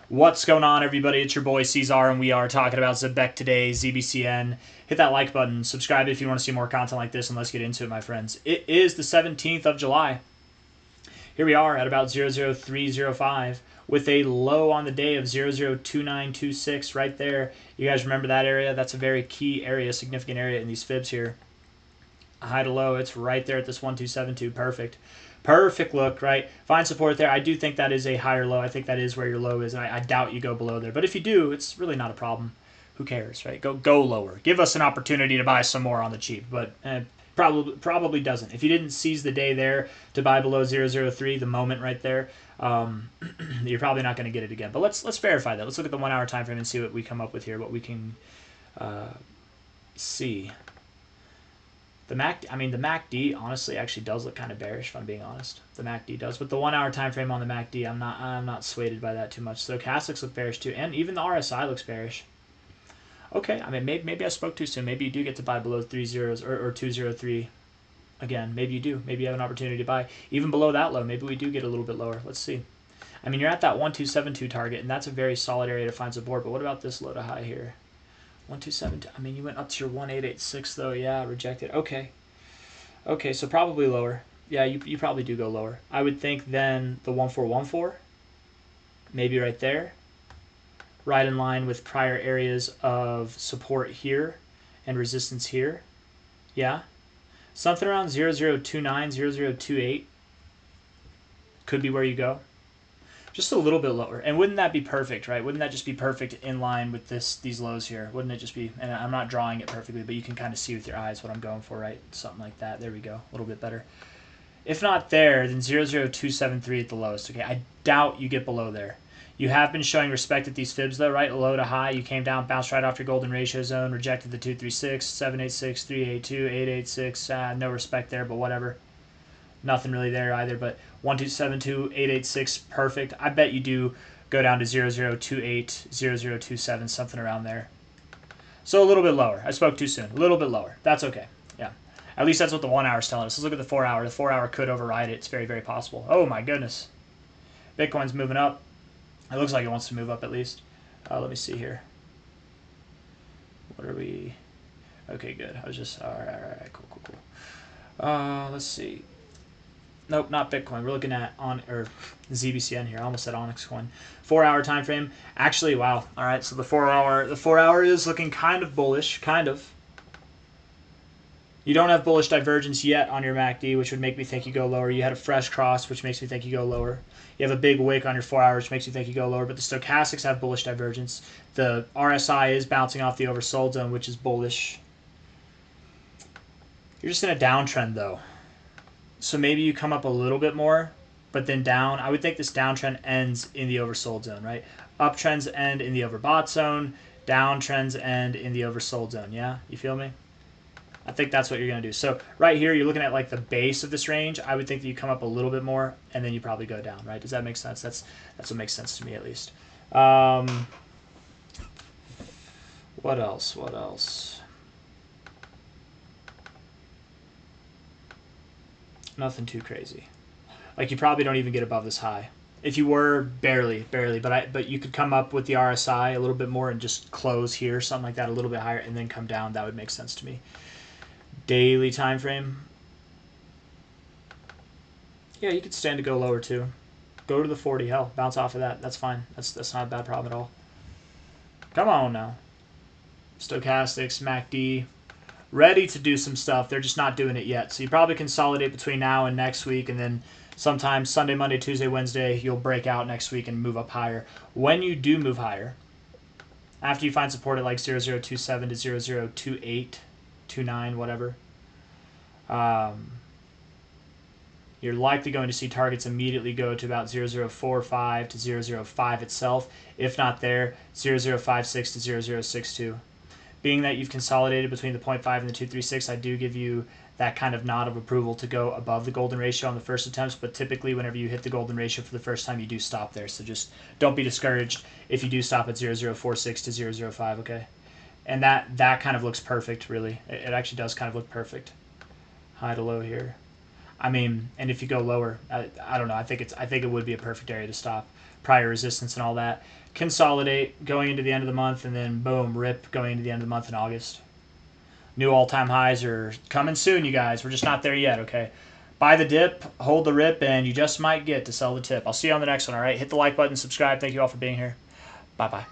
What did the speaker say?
What's going on, everybody? It's your boy C-Zar, and we are talking about Zebec today, ZBCN. Hit that like button, subscribe if you want to see more content like this, and let's get into it, my friends. It is the 17th of July. Here we are at about 00305 with a low on the day of 002926 right there. You guys remember that area? That's a very key area, significant area in these fibs here. High to low, it's right there at this 1272. Perfect look, right? Find support there. I do think that is a higher low. I think that is where your low is, and I doubt you go below there. But if you do, it's really not a problem. Who cares, right? Go lower. Give us an opportunity to buy some more on the cheap, but probably doesn't. If you didn't seize the day there to buy below 003, the moment right there, you're probably not going to get it again. But let's verify that. Let's look at the 1 hour time frame and see what we come up with here, what we can see. The MACD honestly actually does look kind of bearish, if I'm being honest. The MACD does, but the 1 hour time frame on the MACD, I'm not swayed by that too much. Stochastics look bearish too, and even the RSI looks bearish. Okay, I mean maybe I spoke too soon. Maybe you do get to buy below 3 zeros or 203. Again, maybe you do. Maybe you have an opportunity to buy even below that low. Maybe we do get a little bit lower. Let's see. I mean, you're at that 1272 target, and that's a very solid area to find support. But what about this low to high here? 1272. I mean, you went up to your 1886 though. Yeah, rejected. Okay, so probably lower. Yeah, you probably do go lower. I would think then the 1414, maybe right there, right in line with prior areas of support here and resistance here. Yeah, something around 0029, 0028 could be where you go. Just a little bit lower. And wouldn't that be perfect, right? Wouldn't that just be perfect in line with these lows here? Wouldn't it just be, and I'm not drawing it perfectly, but you can kind of see with your eyes what I'm going for, right? Something like that. There we go. A little bit better. If not there, then 00273 at the lowest. Okay, I doubt you get below there. You have been showing respect at these fibs, though, right? Low to high. You came down, bounced right off your golden ratio zone, rejected the 236, 786, 382, 886. No respect there, but whatever. Nothing really there either, but 1272, 886, perfect. I bet you do go down to 0028, 0027, something around there. So a little bit lower. I spoke too soon. A little bit lower. That's okay. Yeah. At least that's what the 1 hour is telling us. Let's look at the 4 hour. The 4 hour could override it. It's very, very possible. Oh my goodness. Bitcoin's moving up. It looks like it wants to move up at least. Let me see here. What are we? Okay, good. I was just, all right, cool. Let's see. Nope, not Bitcoin. We're looking at ZBCN here. I almost said Onyx coin. 4 hour time frame. Actually, wow. All right, so the 4 hour is looking kind of bullish, kind of. You don't have bullish divergence yet on your MACD, which would make me think you go lower. You had a fresh cross, which makes me think you go lower. You have a big wick on your 4 hours, which makes you think you go lower. But the stochastics have bullish divergence. The RSI is bouncing off the oversold zone, which is bullish. You're just in a downtrend, though. So maybe you come up a little bit more, but then down. I would think this downtrend ends in the oversold zone, right? Uptrends end in the overbought zone. Downtrends end in the oversold zone. Yeah, you feel me? I think that's what you're going to do. So right here, you're looking at like the base of this range. I would think that you come up a little bit more, and then you probably go down, right? Does that make sense? That's what makes sense to me, at least. What else? Nothing too crazy. Like, you probably don't even get above this high. If you were, barely, but you could come up with the RSI a little bit more and just close here, something like that, a little bit higher, and then come down. That would make sense to me. Daily time frame. Yeah, you could stand to go lower too. Go to the 40. Hell, bounce off of that. That's fine. That's not a bad problem at all. Come on now. Stochastics, MACD. Ready to do some stuff. They're just not doing it yet. So you probably consolidate between now and next week, and then sometime Sunday, Monday, Tuesday, Wednesday, you'll break out next week and move up higher. When you do move higher, after you find support at like 0027 to 0028, 29, whatever, you're likely going to see targets immediately go to about 0045 to 005 itself. If not there, 0056 to 0062. Being that you've consolidated between the 0.5 and the 236, I do give you that kind of nod of approval to go above the golden ratio on the first attempts, but typically whenever you hit the golden ratio for the first time, you do stop there. So just don't be discouraged if you do stop at 0046 to 005, okay? And that kind of looks perfect, really. It actually does kind of look perfect. High to low here. I mean, and if you go lower, I don't know. I think it would be a perfect area to stop. Prior resistance and all that. consolidate going into the end of the month, and then boom, rip going into the end of the month in August. New all-time highs are coming soon, you guys. We're just not there yet, okay? Buy the dip, hold the rip, and you just might get to sell the tip. I'll see you on the next one, all right? Hit the like button, subscribe. Thank you all for being here. Bye-bye.